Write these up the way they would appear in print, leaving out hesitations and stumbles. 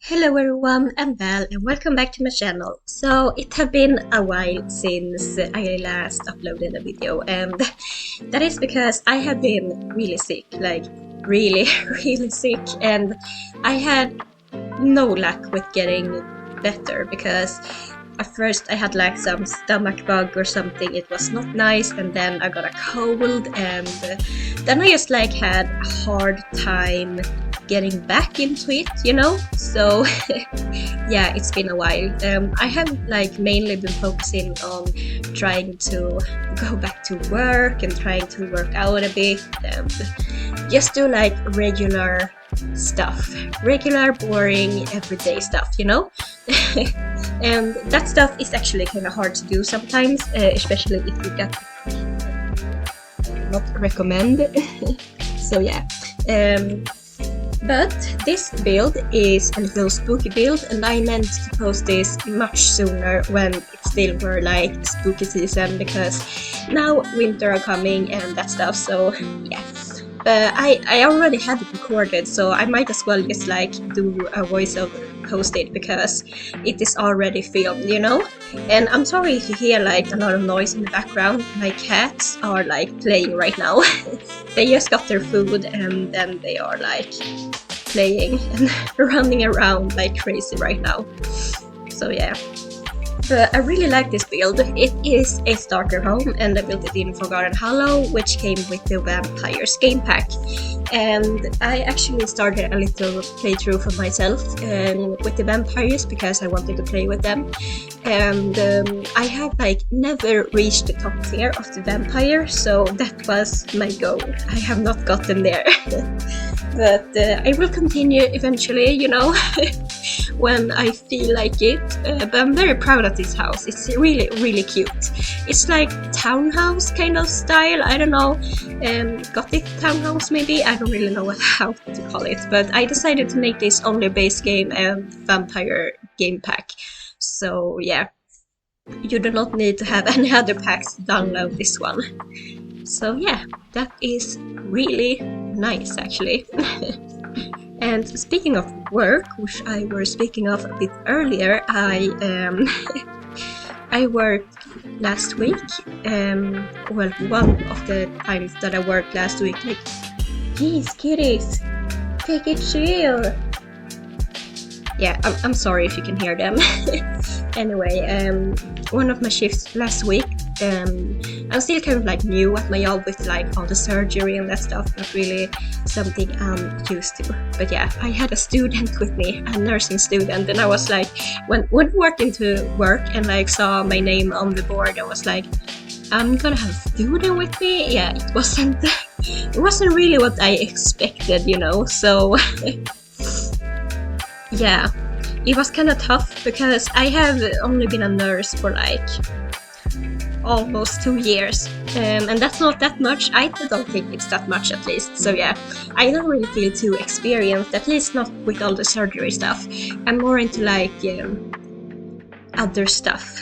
Hello everyone, I'm Belle and welcome back to my channel. So it have been a while since I last uploaded a video, and that is because I have been really sick, like really really sick, and I had no luck with getting better because at first I had like some stomach bug or something. It was not nice, and then I got a cold, and then I just like had a hard time getting back into it, you know? So yeah, it's been a while. I have like mainly been focusing on trying to go back to work and trying to work out a bit and just do like regular stuff, regular boring everyday stuff, you know? And that stuff is actually kind of hard to do sometimes, especially if you get not recommend. So yeah. But this build is a little spooky build, and I meant to post this much sooner when it still were like spooky season, because now winter are coming and that stuff, so yeah. But I already had it recorded, so I might as well just like do a voiceover, post it, because it is already filmed, you know? And I'm sorry if you hear like a lot of noise in the background. My cats are like playing right now. They just got their food and then they are like playing and running around like crazy right now. So yeah. But I really like this build. It is a starter home, and I built it in Forgotten Hollow, which came with the Vampires game pack. And I actually started a little playthrough for myself with the vampires because I wanted to play with them. And I have like never reached the top tier of the vampire, so that was my goal. I have not gotten there. But I will continue eventually, you know, when I feel like it. But I'm very proud of this house. It's really, really cute. It's like townhouse kind of style. I don't know, Gothic townhouse maybe. I don't really know how to call it. But I decided to make this only base game and vampire game pack. So yeah, you do not need to have any other packs to download this one. So yeah, that is really nice actually. And speaking of work, which I was speaking of a bit earlier, I worked last week. Well, one of the times that I worked last week, like, geez, kitties, take it chill. Yeah, I'm sorry if you can hear them. Anyway, one of my shifts last week, I'm still kind of like new at my job with like all the surgery and that stuff, not really something I'm used to. But yeah, I had a student with me, a nursing student, and I was like, when walked into work and like saw my name on the board, I was like, I'm gonna have a student with me. Yeah, it wasn't really what I expected, you know, so yeah, it was kind of tough because I have only been a nurse for like almost 2 years, and that's not that much. I don't think it's that much, at least. So yeah, I don't really feel too experienced, at least not with all the surgery stuff. I'm more into like other stuff,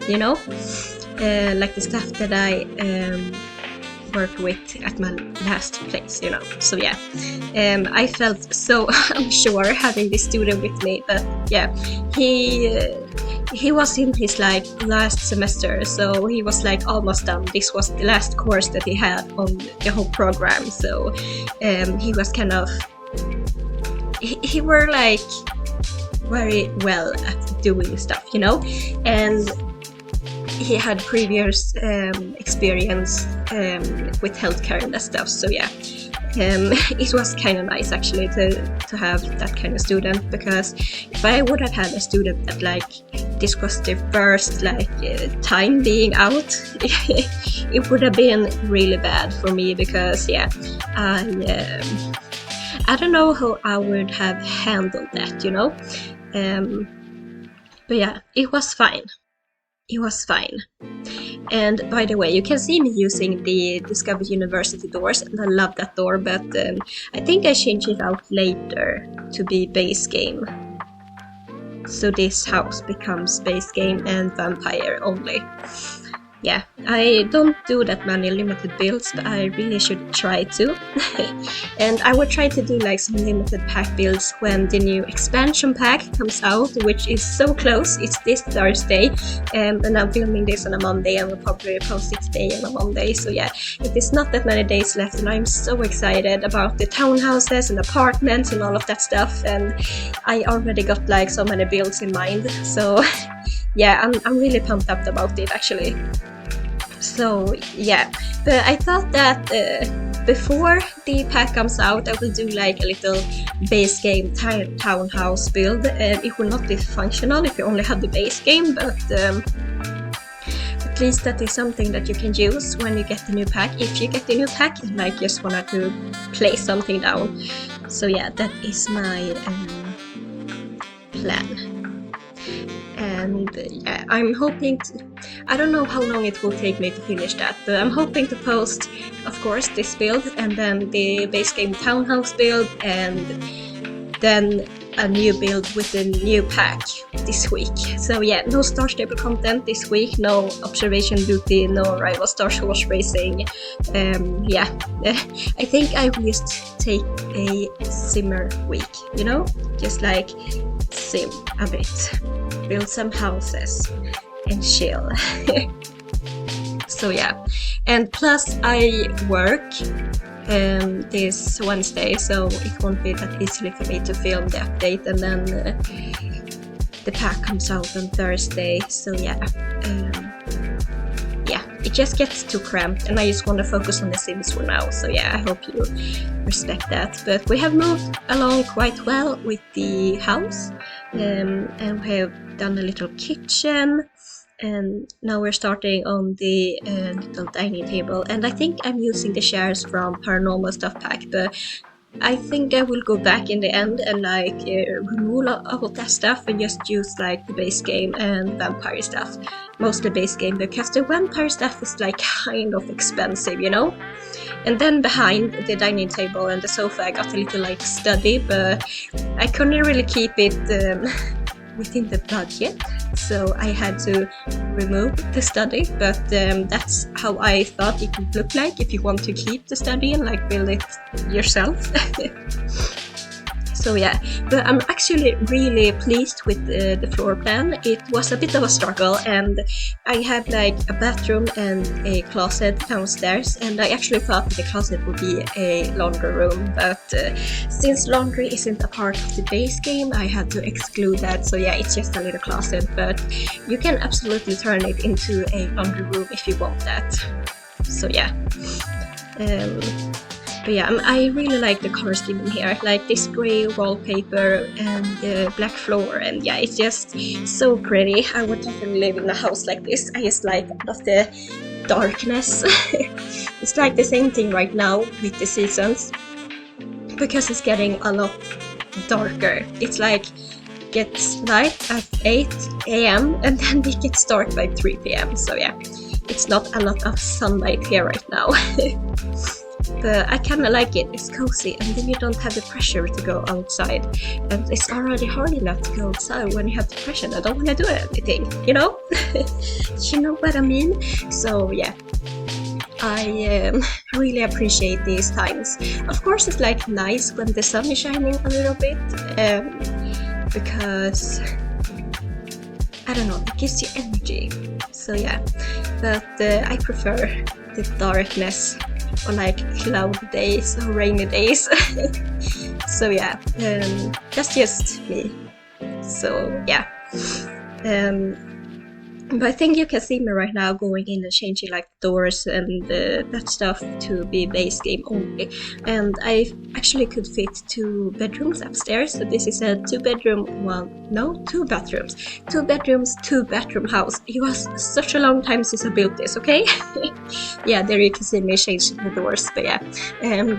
you know, like the stuff that I worked with at my last place, you know. So yeah, I felt so unsure having this student with me, but yeah, he was in his like last semester, so he was like almost done. This was the last course that he had on the whole program, so he was kind of he were like very well at doing stuff, you know, and he had previous experience with healthcare and that stuff. So yeah, it was kind of nice actually to have that kind of student, because if I would have had a student that like this was the first like time being out, it would have been really bad for me, because yeah, I don't know how I would have handled that, you know. But yeah, it was fine. It was fine. And by the way, you can see me using the Discover University doors, and I love that door, but I think I changed it out later to be base game. So this house becomes base game and vampire only. yeah, I don't do that many limited builds, but I really should try to. And I will try to do like some limited pack builds when the new expansion pack comes out, which is so close. It's this Thursday, and I'm filming this on a Monday, and will probably post it today on a Monday. So yeah, it is not that many days left, and I'm so excited about the townhouses and apartments and all of that stuff. And I already got like so many builds in mind. So yeah, I'm really pumped up about it actually. So yeah, but I thought that before the pack comes out, I will do like a little base game townhouse build. It will not be functional if you only have the base game, but at least that is something that you can use when you get the new pack. If you get the new pack and like just wanted to play something down. So yeah, that is my plan. And yeah, I'm hoping to, I don't know how long it will take me to finish that, but I'm hoping to post, of course, this build and then the base game townhouse build and then a new build with the new pack this week. So yeah, no Star Stable content this week, no observation duty, no rival stars horse racing. Yeah, I think I will just take a simmer week, you know, just like sim a bit, build some houses and chill. So yeah, and plus I work this Wednesday, so it won't be that easily for me to film the update, and then the pack comes out on Thursday. So yeah, yeah, it just gets too cramped, and I just want to focus on the Sims for now. So yeah, I hope you respect that. But we have moved along quite well with the house, and we have done a little kitchen. And now we're starting on the little dining table, and I think I'm using the chairs from Paranormal Stuff Pack, but I think I will go back in the end and like remove all of that stuff and just use like the base game and vampire stuff, mostly base game, because the vampire stuff is like kind of expensive, you know. And then behind the dining table and the sofa I got a little like study, but I couldn't really keep it within the budget, so I had to remove the study. But that's how I thought it would look like if you want to keep the study and like build it yourself. So yeah, but I'm actually really pleased with the floor plan. It was a bit of a struggle, and I had like a bathroom and a closet downstairs, and I actually thought the closet would be a laundry room, but since laundry isn't a part of the base game, I had to exclude that. So yeah, it's just a little closet, but you can absolutely turn it into a laundry room if you want that. So yeah. But yeah, I really like the color scheme in here, like this grey wallpaper and the black floor, and yeah, it's just so pretty. I would definitely live in a house like this. I just like all of the darkness. It's like the same thing right now with the seasons, because it's getting a lot darker. It's like gets light at 8 AM and then it gets dark by 3 PM. So yeah, it's not a lot of sunlight here right now. But I kinda like it, it's cozy, and then you don't have the pressure to go outside. And it's already hard enough to go outside when you have the pressure. I don't want to do anything, you know? You know what I mean? So yeah, I really appreciate these times. Of course it's like nice when the sun is shining a little bit, because I don't know, it gives you energy. So yeah, but I prefer the darkness on like cloudy days or rainy days. So yeah, that's just me. So yeah, but I think you can see me right now going in and changing like doors and that stuff to be base game only. And I actually could fit 2 bedrooms upstairs. So this is a 2-bedroom, 2 bathrooms. 2 bedrooms, 2-bathroom house. It was such a long time since I built this, okay? Yeah, there you can see me changing the doors. But yeah,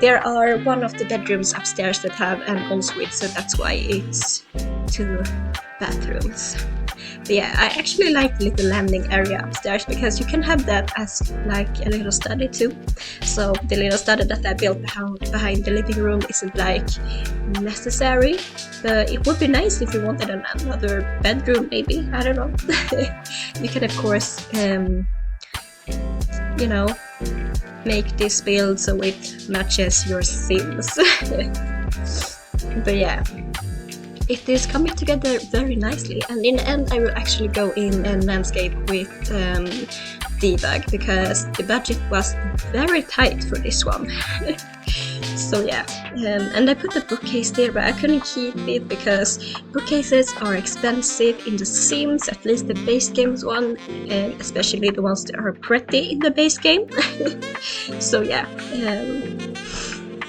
there are one of the bedrooms upstairs that have an ensuite, so that's why it's 2 bathrooms. But yeah, I actually like the little landing area upstairs, because you can have that as like a little study too. So the little study that I built behind the living room isn't like necessary, but it would be nice if you wanted another bedroom maybe, I don't know. You can of course you know, make this build so it matches your Sims. But yeah, it is coming together very nicely, and in the end I will actually go in and landscape with debug, because the budget was very tight for this one. So yeah, and I put the bookcase there, but I couldn't keep it because bookcases are expensive in the Sims, at least the base games one, and especially the ones that are pretty in the base game. So yeah,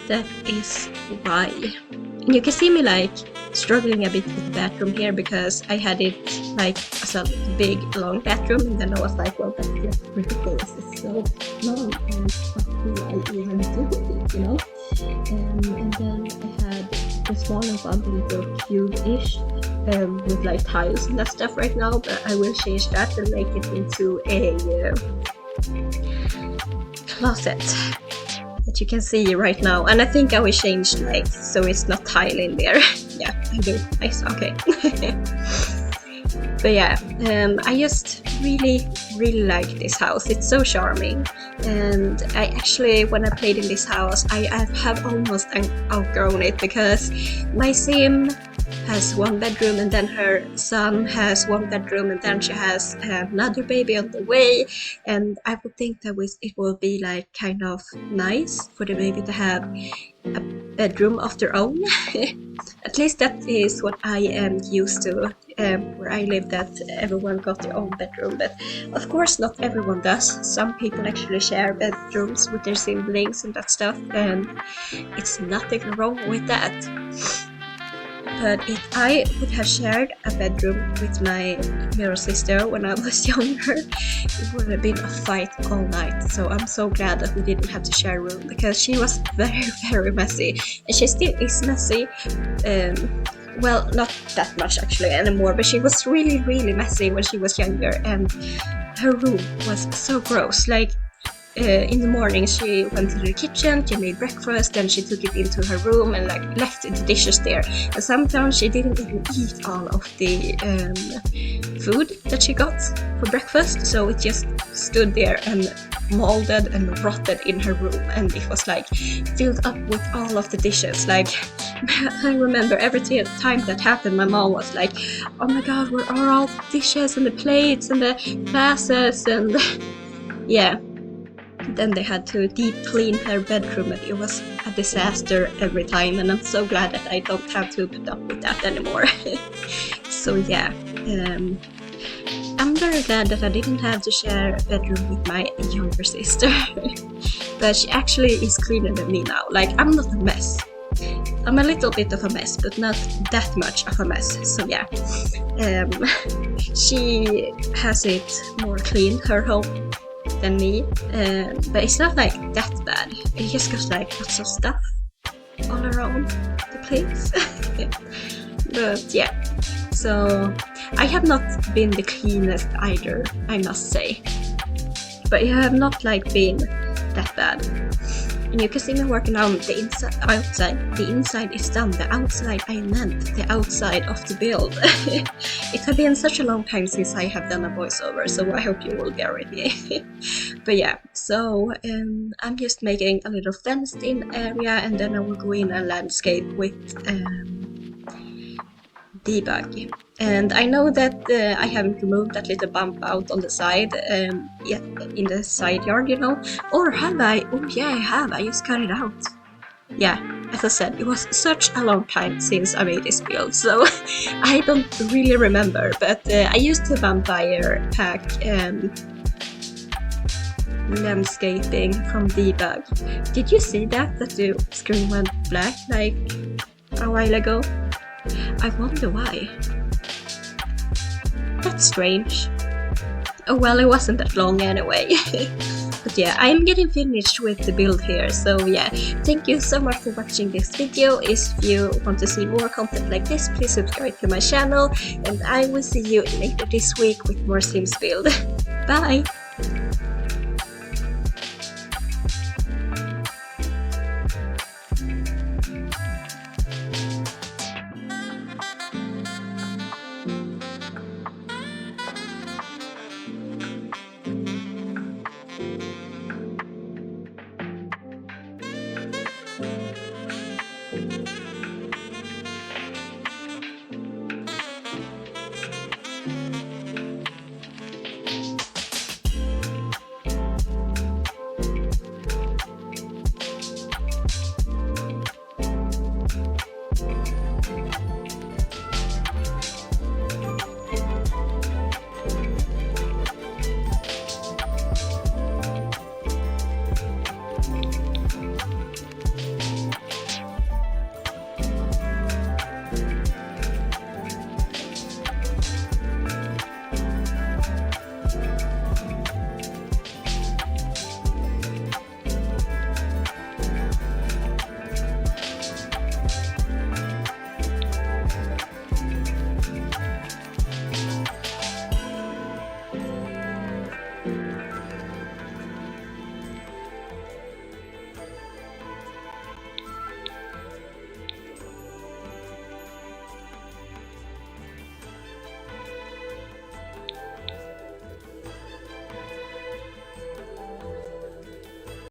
that is why. And you can see me like struggling a bit with the bathroom here, because I had it like as a big long bathroom, and then I was like, well, that's just ridiculous, it's so long, and what do I even do with it, you know? And then I had the smaller one, the little cube-ish, with like tiles and that stuff right now, but I will change that and make it into a closet that you can see right now. And I think I will change like so it's not tile in there. Yeah, I do. Nice, okay. But yeah, I just really like this house. It's so charming, and I actually, when I played in this house, I have almost outgrown it, because my Sim has one bedroom, and then her son has one bedroom, and then she has another baby on the way, and I would think that it will be like kind of nice for the baby to have a bedroom of their own. At least that is what I am used to, where I live, that everyone got their own bedroom, but of course not everyone does. Some people actually share bedrooms with their siblings and that stuff, and it's nothing wrong with that. But if I would have shared a bedroom with my mirror sister when I was younger, it would have been a fight all night. So I'm so glad that we didn't have to share a room, because she was very messy, and she still is messy. Well, not that much actually anymore, but she was really messy when she was younger, and her room was so gross. Like, in the morning she went to the kitchen, she made breakfast, then she took it into her room and like left the dishes there, and sometimes she didn't even eat all of the food that she got for breakfast, so it just stood there and molded and rotted in her room, and it was like filled up with all of the dishes. Like, I remember every time that happened, my mom was like, oh my god, where are all the dishes and the plates and the glasses, and yeah. Then they had to deep clean her bedroom, and it was a disaster every time, and I'm so glad that I don't have to put up with that anymore. So yeah, I'm very glad that I didn't have to share a bedroom with my younger sister. But she actually is cleaner than me now. Like, I'm not a mess. I'm a little bit of a mess, but not that much of a mess. So yeah, she has it more clean, her home, than me, but it's not like that bad. It just goes like lots of stuff all around the place. But yeah, so I have not been the cleanest either, I must say, but it have not like been that bad. And you can see me working on the inside, outside. The inside is done. The outside, I meant the outside of the build. It has been such a long time since I have done a voiceover, so I hope you will bear with me. But yeah, so I'm just making a little fenced-in area, and then I will go in and landscape with debug. And I know that I haven't removed that little bump out on the side, yet in the side yard, you know. Or have I? Oh yeah, I have. I just cut it out. Yeah, as I said, it was such a long time since I made this build, so I don't really remember. But I used the vampire pack landscaping from debug. Did you see that the screen went black like a while ago? I wonder why. That's strange. Oh well, it wasn't that long anyway. But yeah, I'm getting finished with the build here, so yeah, thank you so much for watching this video. If you want to see more content like this, please subscribe to my channel, and I will see you later this week with more Sims build. Bye!